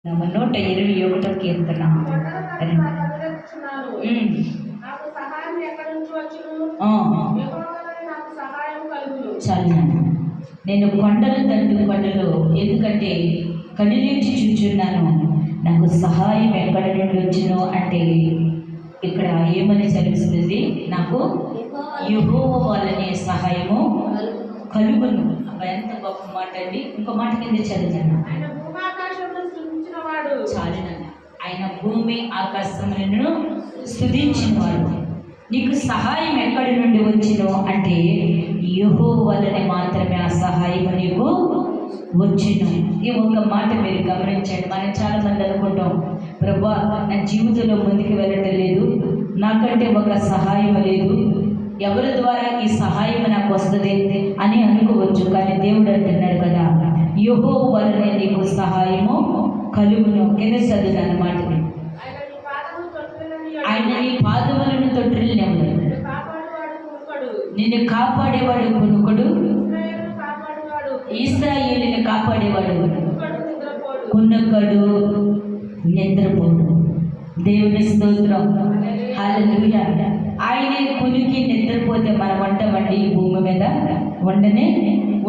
121 కీర్తన. చాలు. నేను కొండలు తట్టు కొండలు ఎందుకంటే కనిలించి చూచున్నాను, నాకు సహాయం ఎక్కడ నుండి వచ్చును అంటే ఇక్కడ ఏమని చదివిస్తుంది, నాకు యెహోవా వలనే సహాయము కలుగును. ఎంత గొప్ప మాట అండి. ఇంకో మాట కింద చదివాను, చాలునన్న ఆయన భూమి ఆకాశములను స్తుతించినవాడు. నీకు సహాయం ఎక్కడి నుండి వచ్చినో అంటే యెహోవా వలనే మాత్రమే ఆ సహాయం నీకు వచ్చును. ఈ ఒక్క మాట మీరు గమనించండి. మనం చాలా మంది అనుకుంటాం, ప్రభా నా జీవితంలో ముందుకు వెళ్ళటం లేదు, నాకంటే ఒక సహాయం లేదు, ఎవరి ద్వారా ఈ సహాయం నాకు వస్తుంది అని అనుకోవచ్చు. కానీ దేవుడు అంటున్నాడు కదా, యెహోవా వలనే నీకు సహాయము కలుగును. కింద చదువు అన్నమాట, ఆయన నీ పాదములను తొట్టిల్లేము, నిన్ను కాపాడేవాడు కొనుకడు, ఇశ్రాయేలుని కాపాడేవాడు కొనుకడు, నిద్రపోడు. దేవుని స్తోత్రం, హల్లెలూయా. ఆయనే కునికి నిద్రపోతే మనం వంటమండి ఈ భూమి మీద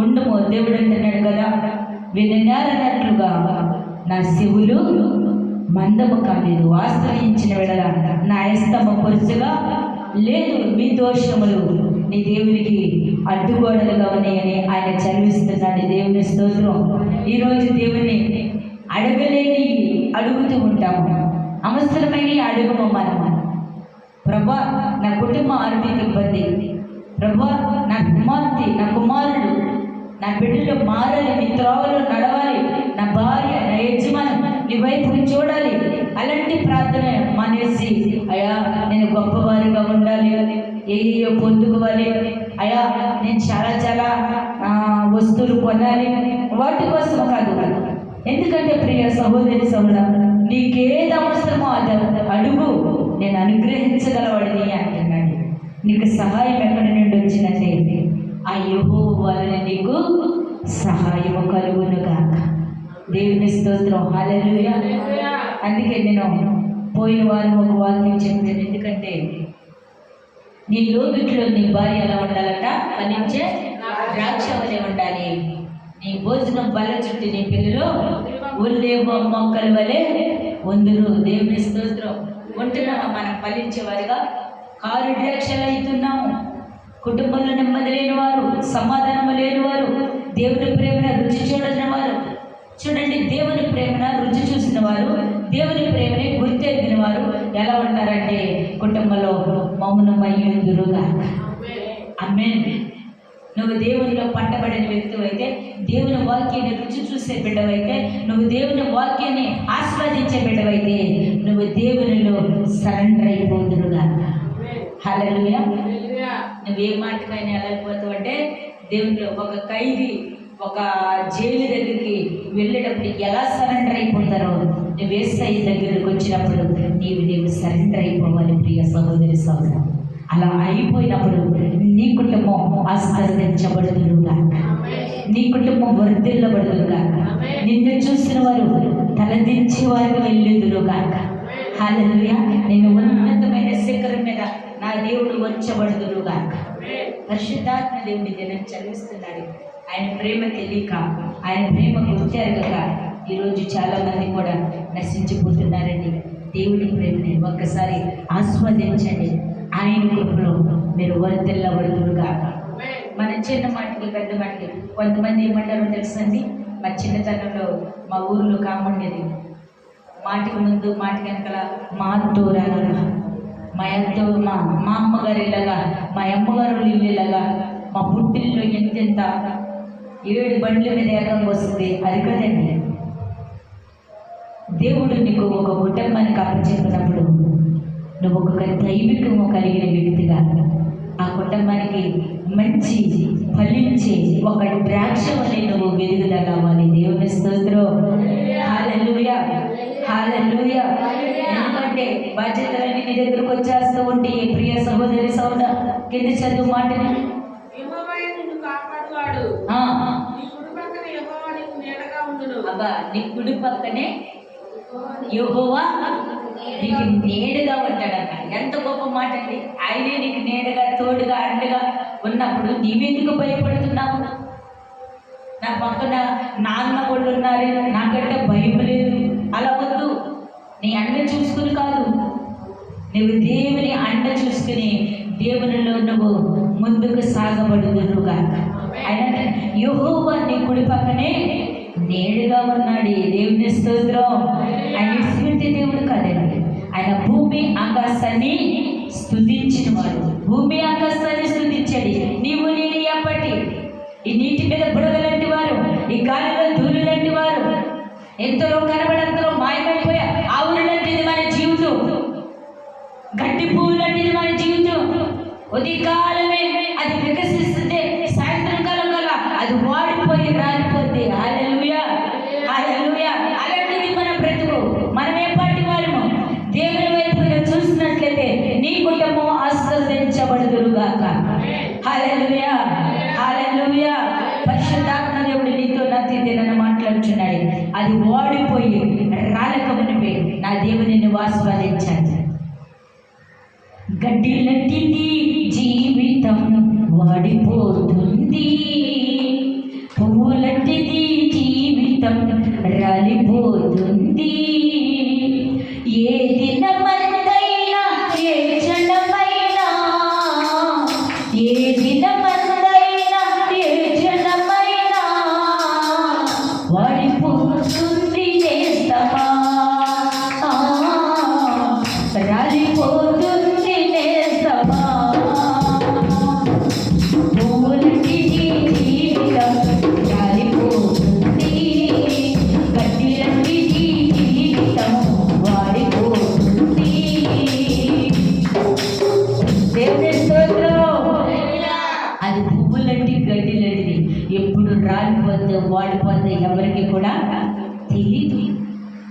ఉండము. దేవుడు అంటున్నాడు కదా, విననేరనట్లుగా నా చెవులు మందము కాలేదు, ఆశ్రయించిన వేళ నా హస్తము పొరుసుగా లేదు, మీ దోషములు నీ దేవునికి అడ్డుగోడలుగా ఉన్నాయని ఆయన చదివిస్తున్నాడు. దేవుని స్తోత్రం. ఈరోజు దేవుని అడగలేని అడుగుతూ ఉంటాము, అవసరమైన అడుగుము మనము. ప్రభా నా కుటుంబం ఆర్థిక ఇబ్బంది, ప్రభా నా కుమార్తె నా కుమారుడు నా బిడ్డలు మారాలి, నీ త్రోవలో నడవాలి, నా భార్య నా యజమానం నీ వైపు చూడాలి. అలాంటి ప్రార్థన మానేసి, అయ్యా నేను గొప్పవారిగా ఉండాలి, ఏ పొందుకోవాలి, అయ్యా నేను చాలా వస్తువులు కొనాలి, వాటి కోసం కాదు. ఎందుకంటే ప్రియ సహోదరి సహోదర, నీకేది అవసరమో అది అడుగు, నేను అనుగ్రహించగలవాడిని అంటున్నాడు. నీకు సహాయం ఎక్కడి నుండి వచ్చినట్టే ఆ యెహోవా వలన నీకు సహాయము కలుగును గాక. దేవుని స్తోత్రం, హల్లెలూయా. అందుకే నేను పోయిన వారం ఒక వాక్యం చెప్పాను. ఎందుకంటే నీ లోగిట్లో నీ భార్య ఎలా ఉండాలట, ఫలించే ద్రాక్ష వలె ఉండాలి. నీ భోజనం బల చుట్టూ నీ పిల్లలు ఉల్లేమో మొక్కల వలె ఉందురు. దేవుని స్తోత్రం. ఉంటున్నాము మనం ఫలించేవారుగా, కారు ద్రాక్షలు అవుతున్నాము. కుటుంబంలో నెమ్మది లేని వారు, సమాధానము లేని వారు, దేవుని ప్రేమను రుచి చూడని వారు, చూడండి దేవుని ప్రేమను రుచి చూసిన వారు, దేవుని ప్రేమని గుర్తెరిగిన వారు ఎలా ఉంటారంటే కుటుంబంలో మౌనమయ్యుందురుగా. ఆమేన్. నువ్వు దేవునిలో పట్టబడిన వ్యక్తి అయితే, దేవుని వాక్యాన్ని రుచి చూసే బిడ్డవైతే, నువ్వు దేవుని వాక్యాన్ని ఆస్వాదించే బిడ్డవైతే, నువ్వు దేవునిలో సరెండర్ అయిపోదురుగా. హల్లెలూయా. నువ్వే మాటకైనా వెళ్ళకపోతావు అంటే, దేవునిలో ఒక ఖైదీ ఒక జైలు దగ్గరికి వెళ్ళేటప్పుడు ఎలా సరెండర్ అయిపోతారో, నువ్వు యేసయ్య దగ్గరికి వచ్చినప్పుడు నీవు సరెండర్ అయిపోవాలి. ప్రియ సహోదరి సహోదరు, అలా అయిపోయినప్పుడు నీ కుటుంబం ఆశీర్వదించబడుదురుగా, నీ కుటుంబం వర్ధిల్లబడుదురుగా, నిన్ను చూసిన వారు తలదించి వారికి వెళ్ళుదురుగా. హల్లెలూయా. నేను ఉన్నతమైన శిఖరం మీద నా దేవుడు వచ్చబడుదురుగా. పరిశుద్ధాత్మ దేవుడి జనం చదివిస్తున్నాడు. ఆయన ప్రేమ తెలియక, ఆయన ప్రేమ గుర్తెరగక ఈరోజు చాలా మంది కూడా నశించిపోతున్నారండి. దేవుడి ప్రేమని ఒక్కసారి ఆస్వాదించండి. ఆయన కృపలో మీరు వర్ధిల్లబడుదురుగా. మన చిన్న మాటకి పెద్ద మాటకి కొంతమంది ఏమంటారో తెలుసండి. మా చిన్నతనంలో మా ఊరిలో కాముండేది, మాటికి ముందు మాటికి వెనకాల మా అత్తోరలాగా, మా అమ్మగారు ఇలాగా, మా అమ్మగారు ఇల్లు ఇలాగా, మా పుట్టిల్లో ఎంతెంత 7 బండ్ల మీద ఏకంగా వస్తుంది. అది కదండి దేవుడు నీకు ఒక కుటుంబానికి అప్పచెప్పినప్పుడు నువ్వు ఒక దైవికము కలిగిన వ్యక్తిగా ఆ కుటుంబానికి మంచి ఫలించే ఒక ద్రాక్ష వలె నువ్వు వెలుగుదల అవ్వాలి. దేవుని స్తోత్రం, హల్లెలూయా, హల్లెలూయా. ఎందుకంటే బాధ్యతలన్నీ నీ దగ్గరకు వచ్చేస్తూ ఉంటే, ప్రియ సహోదరి సహోదర, కింద చదువు మాటని అబ్బా నీ కుడి పక్కనే యెహోవా నీకు నీడగా ఉంటాడంట. ఎంత గొప్ప మాట అండి. ఆయనే నీకు నీడగా, తోడుగా, అండగా ఉన్నప్పుడు నీవెందుకు భయపడుతున్నావు? నా పక్కన నాన్న వాళ్ళు ఉన్నారు, నాకంటే భయం లేదు. అలా వద్దు. నీ అండ చూసుకుని కాదు, నువ్వు దేవుని అండ చూసుకుని దేవునిలో నువ్వు ముందుకు సాగబడుదురుగా. ఆయన యెహోవా నీ కుడి పక్కనే నేడుగా ఉన్నాడు. దేవుని స్తోత్రం. ఆయన స్మృతి దేవుడు కాదండి, ఆయన భూమి ఆకాశాన్ని స్తుతించిన వాడు. భూమి ఆకాశాన్ని స్తుతించాడు. నీవు నేను ఎప్పటి ఈ నీటి మీద బుడగలంటి వారు, ఈ గాలిలో ధూళి లాంటి వారు, ఎంతలో కనబడంతలో మాయమైపోయా. ఆవులు లాంటిది మన జీవితం, గడ్డి పువ్వు లాంటిది మన జీవితం. ఉదయకాలమే అది వికసిస్తుంటే సాయంత్రం కాలం కల్లా అది వాడిపోయి రాలిపోతే. హల్లెలూయా, హల్లెలూయా. అలాంటిది మన బ్రతుకు. మనం ఏ పాటి వారము? దేవుని వైపుగా చూసినట్లయితే నీ కుటుంబం ఆశీర్వదించబడుదురుగాక. హల్లెలూయా, హల్లెలూయా. పరిశుద్ధాత్మ దేవుడు నీతో నాతో నన్ను మాట్లాడుచున్నాడు. అది వాడిపోయి రాలకమునిపే నా దేవుని నిన్ను ఆశీర్వదించాలి. గడ్డి లాంటిది జీవితం వాడిపోతుంది, పువ్వు లాంటిది జీవితం రాలిపోతుంది. ఏ దినమందైనా, ఏ క్షణమైనా, ఏ దినమందైనా, ఏ క్షణమైనా వాడిపోతుంది నేస్తమా, రాలిపోతుంది నేస్తమా. పూలకి జీవితం రాలిపోతుంది, గడ్డిలకి జీవితం వాడిపోతుంది. దేవుని స్తోత్రం. అది పువ్వులంటి గడ్డిలంటిది ఎప్పుడు రాలిపోతే వాడిపోతే ఎవరికి కూడా తెలీదు.